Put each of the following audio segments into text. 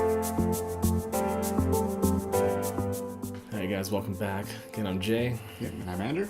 Hey guys, welcome back. Again, I'm Jay. Yeah, and I'm Andrew.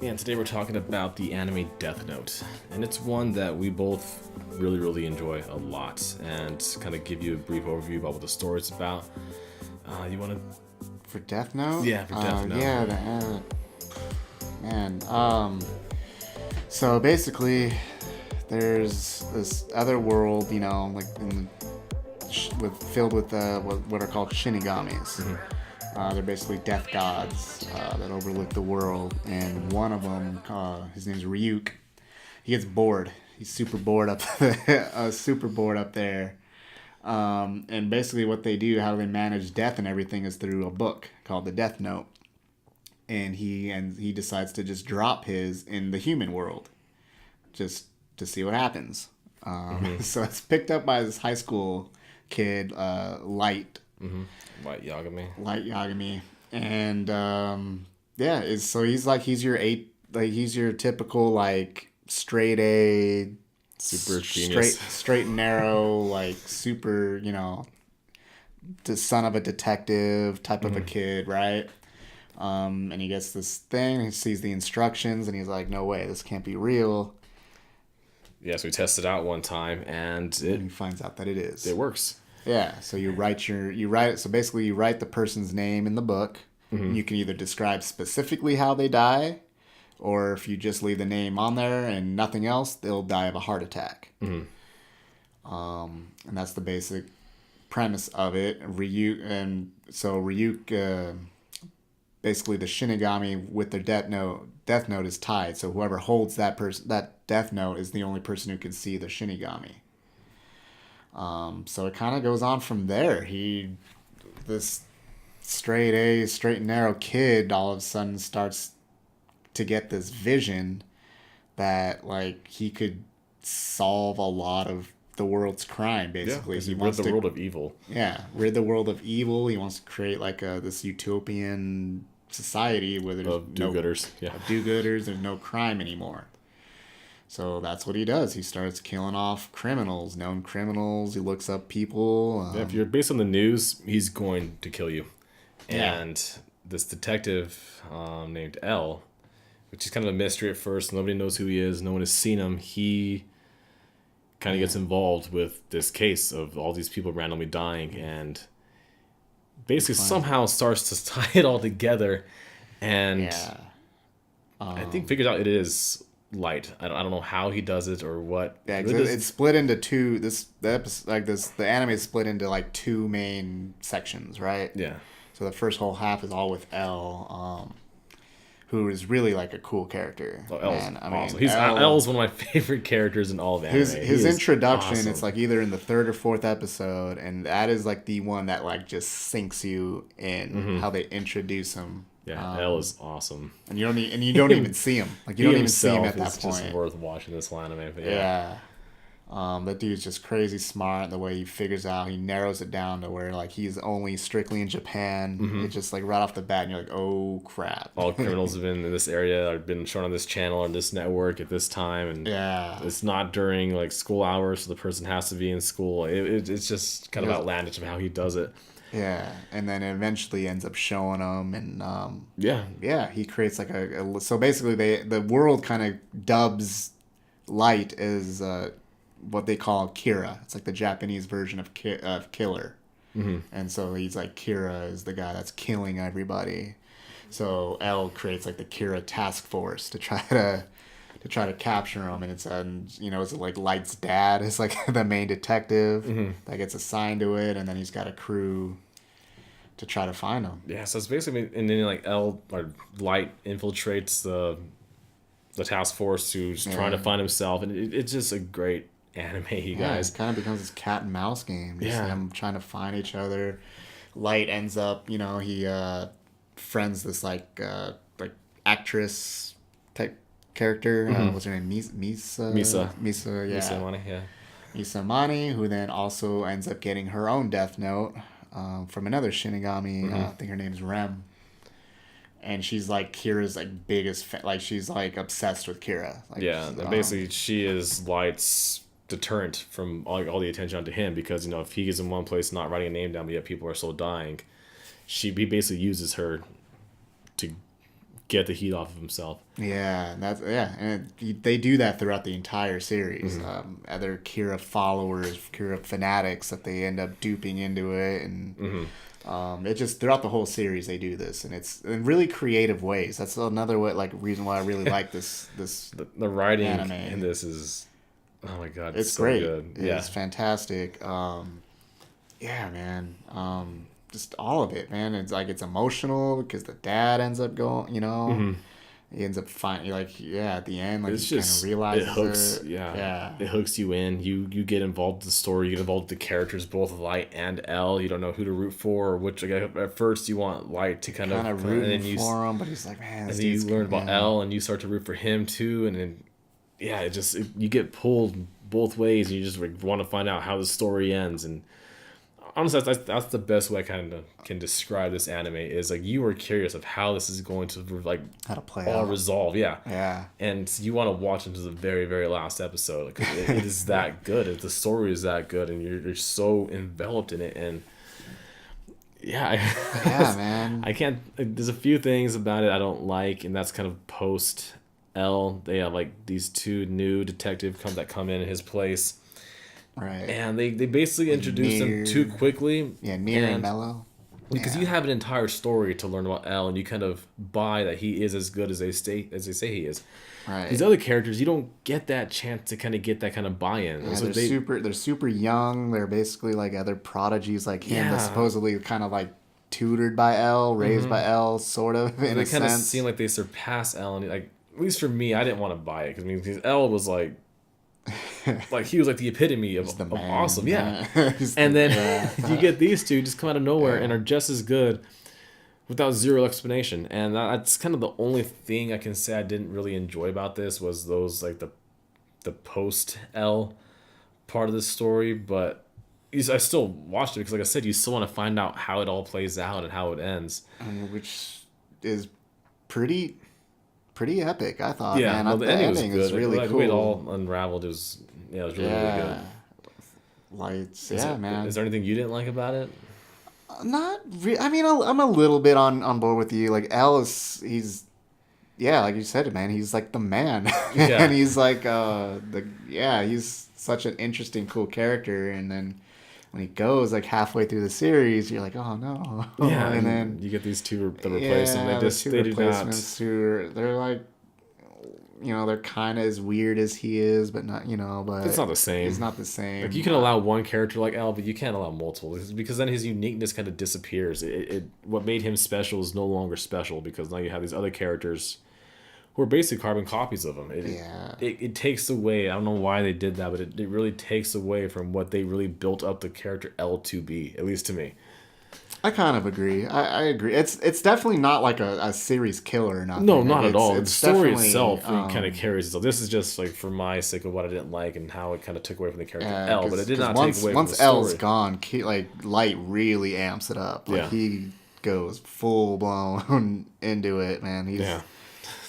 And today we're talking about the anime Death Note. And it's one that we both really enjoy a lot. And to kind of give you a brief overview about what the story's about. You want to... For Death Note? Yeah, for Death Note. Yeah, man. So basically, there's this other world, you know, like filled with what are called shinigamis. Mm-hmm. They're basically death gods that overlook the world, and one of them, his name's Ryuk. He gets bored. He's super bored up there. And basically, what they do, how they manage death and everything, is through a book called the Death Note. And he decides to just drop his in the human world, just to see what happens. So it's picked up by this high school kid, Light. Mm-hmm. Light Yagami. And he's your typical like straight A, super genius, straight and narrow, like super, you know, the son of a detective type of a kid, right? And he gets this thing, he sees the instructions, and he's like, no way, this can't be real. Yeah, so we tested it out one time, and he finds out that it is. It works. Yeah, so you write so basically you write the person's name in the book. Mm-hmm. You can either describe specifically how they die, or if you just leave the name on there and nothing else, they'll die of a heart attack. Mm-hmm. And that's the basic premise of it. Ryuk, basically the Shinigami with their death note is tied. So whoever holds that death note is the only person who can see the Shinigami. So it kind of goes on from there. This straight and narrow kid all of a sudden starts to get this vision that like he could solve a lot of the world's crime, basically. Yeah, he wants the world of evil. Yeah, rid the world of evil. He wants to create like this utopian society where there's do-gooders. Do-gooders. There's no crime anymore. So that's what he does. He starts killing off known criminals. He looks up people. If you're based on the news, he's going to kill you. Yeah. And this detective named L, which is kind of a mystery at first. Nobody knows who he is. No one has seen him. He kind of gets involved with this case of all these people randomly dying, and basically somehow starts to tie it all together. And I think figures out it is Light. I don't know how he does it or what. Yeah, it's split into two. The anime is split into like two main sections, right? Yeah. So the first whole half is all with L, who is really like a cool character. Oh, L's awesome. L's one of my favorite characters in all of anime. His introduction, awesome. It's like either in the third or fourth episode, and that is like the one that like just sinks you in how they introduce him. Yeah, L is awesome. And you don't even see him. Like you don't even see him at that point. It's just worth watching this whole anime. But yeah. That dude's just crazy smart. The way he figures out, he narrows it down to where like he's only strictly in Japan. It's just like right off the bat, and you're like, oh crap! All criminals have been in this area, have been shown on this channel or this network at this time, and it's not during like school hours, so the person has to be in school. It's just kind of outlandish of how he does it. Yeah, and then it eventually ends up showing them, and he creates like so basically the world kind of dubs Light as what they call Kira. It's like the Japanese version of killer, and so he's like Kira is the guy that's killing everybody. So L creates like the Kira task force to try to capture him, and it's like Light's dad is like the main detective that gets assigned to it, and then he's got a crew to try to find him. Yeah, so it's basically, and then like Light infiltrates the task force who's trying to find himself, and it's just a great anime, you guys. It kind of becomes this cat and mouse game. Just them trying to find each other. Light ends up, he friends this like actress type character. What's her name? Misa, yeah. Misa Mani, who then also ends up getting her own death note from another Shinigami. I think her name's Rem. And she's like Kira's like biggest she's like obsessed with Kira. Like, basically she is Light's deterrent from all the attention onto him, because if he is in one place not writing a name down, but yet people are still dying, he basically uses her to get the heat off of himself. Yeah, and they do that throughout the entire series. Other Kira followers, Kira fanatics that they end up duping into it, and it just throughout the whole series they do this, and it's in really creative ways. That's another reason why I really like this. The writing anime. in this is, oh my god, it's so great. Good. It's fantastic. Yeah, man. Just all of it, man. It's like it's emotional because the dad ends up going, he ends up finding at the end, like it's he kind of realizes it hooks, yeah, it hooks you in. You get involved with the story. You get involved with the characters, both Light and L. You don't know who to root for or which. At first, you want Light to kind of rooting for him, but he's like, man. And then you learn about L, and you start to root for him too, and then you get pulled both ways, and you just want to find out how the story ends. And honestly, that's the best way I kind of can describe this anime, is like you are curious of how this is going to how to play all out. resolve, yeah, and you want to watch into the very, very last episode, because it is that good. The story is that good, and you're so enveloped in it, and man. I can't. There's a few things about it I don't like, and that's kind of post L. They have like these two new detectives that come in his place. Right. And they basically introduce them too quickly. Yeah, Near and Mellow. Because you have an entire story to learn about L, and you kind of buy that he is as good as they say he is. Right. These other characters, you don't get that chance to kind of get that kind of buy-in. Yeah, they're super young. They're basically like other prodigies like him, but supposedly kind of like tutored by L, raised by L, sort of, in a sense. They kind of seem like they surpass L, and like, at least for me, I didn't want to buy it, because L was like he was like the epitome of awesome, and then you get these two just come out of nowhere and are just as good without zero explanation. And that's kind of the only thing I can say I didn't really enjoy about this, was those like the post L part of the story. But I still watched it because, like I said, you still want to find out how it all plays out and how it ends, which is pretty epic, I thought. Yeah, man. The ending was really cool. The way it all unraveled, it was really good. Lights, man. Is there anything you didn't like about it? Not really. I mean, I'm a little bit on board with you. Like L he's like you said, man. He's like the man, and he's like he's such an interesting, cool character. And then when he goes like halfway through the series, you're like, oh no. Yeah, and then you get these two that replace him. They do not. They're like, they're kind of as weird as he is, but not, but it's not the same. It's not the same. Like, you can allow one character like L, but you can't allow multiple, because then his uniqueness kind of disappears. What made him special is no longer special, because now you have these other characters who are basically carbon copies of him. It takes away. I don't know why they did that, but it really takes away from what they really built up the character L to be, at least to me. I kind of agree. I agree. It's definitely not like a series killer or nothing. No, not at all. The story itself kind of carries itself. This is just like for my sake of what I didn't like and how it kind of took away from the character L, but it did not take away from the story. Once L's gone, Light really amps it up. Like he goes full blown into it, man. He's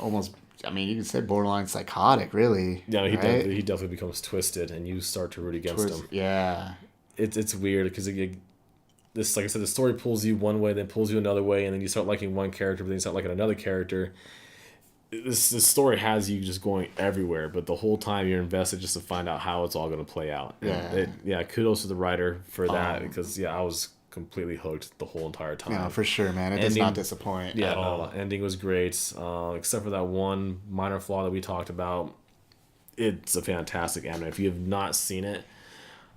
almost, I mean, you could say borderline psychotic, really. Yeah, he definitely becomes twisted, and you start to root against him. Yeah. It's weird, because this, like I said, the story pulls you one way, then pulls you another way, and then you start liking one character, but then you start liking another character. This story has you just going everywhere, but the whole time you're invested just to find out how it's all going to play out. Kudos to the writer for that, because I was completely hooked the whole entire time. Yeah, for sure, man. It does not disappoint at all. Ending was great, except for that one minor flaw that we talked about. It's a fantastic anime. If you have not seen it,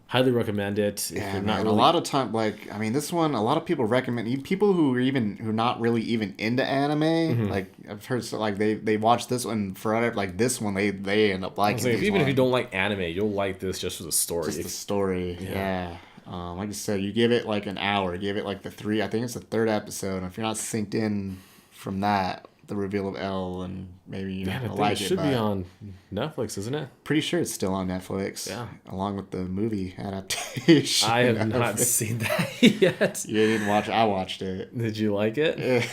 highly recommend it. If you're not really... a lot of time, like, I mean, this one, a lot of people recommend. People who are not really even into anime, like I've heard, like they watch this one forever. Like this one, they end up liking. Even if you don't like anime, you'll like this just for the story. Just the story, yeah. Like I said, you give it like an hour. Give it like I think it's the third episode. And if you're not synced in from that, the reveal of L, and maybe you like it. It should be on Netflix, isn't it? Pretty sure it's still on Netflix. Yeah, along with the movie adaptation. I have not seen that yet. You didn't watch? I watched it. Did you like it?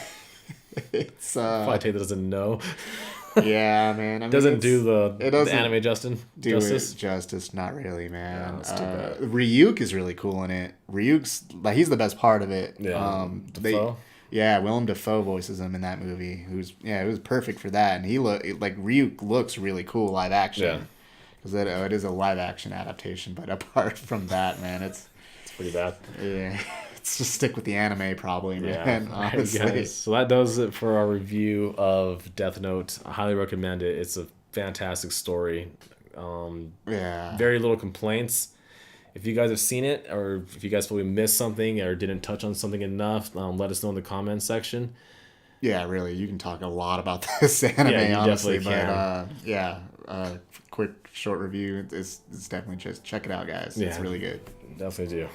It's if I take that as a no. Yeah, man. I mean, Doesn't do it the anime justice. Justice, not really, man. Yeah, that's too bad. Ryuk is really cool in it. Ryuk's like he's the best part of it. Yeah, Dafoe? Willem Dafoe voices him in that movie. It was perfect for that, and Ryuk looks really cool live action. Yeah, because it is a live action adaptation. But apart from that, man, it's pretty bad. Yeah. Let's just stick with the anime, probably, man. Yeah. Honestly. Guys, so that does it for our review of Death Note. I highly recommend it. It's a fantastic story. Very little complaints. If you guys have seen it, or if you guys feel we missed something or didn't touch on something enough, let us know in the comments section. Yeah, really, you can talk a lot about this anime, honestly. But quick short review. It's definitely just check it out, guys. Yeah, it's really good. Definitely do.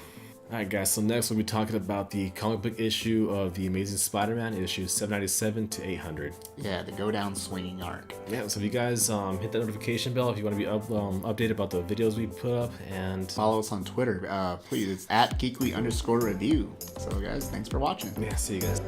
Alright guys, so next we'll be talking about the comic book issue of The Amazing Spider-Man, issues 797 to 800. Yeah, the Go Down Swinging arc. Yeah, so if you guys hit that notification bell if you want to be updated about the videos we put up, and follow us on Twitter, please. It's @geekly_review. So guys, thanks for watching. Yeah, see you guys.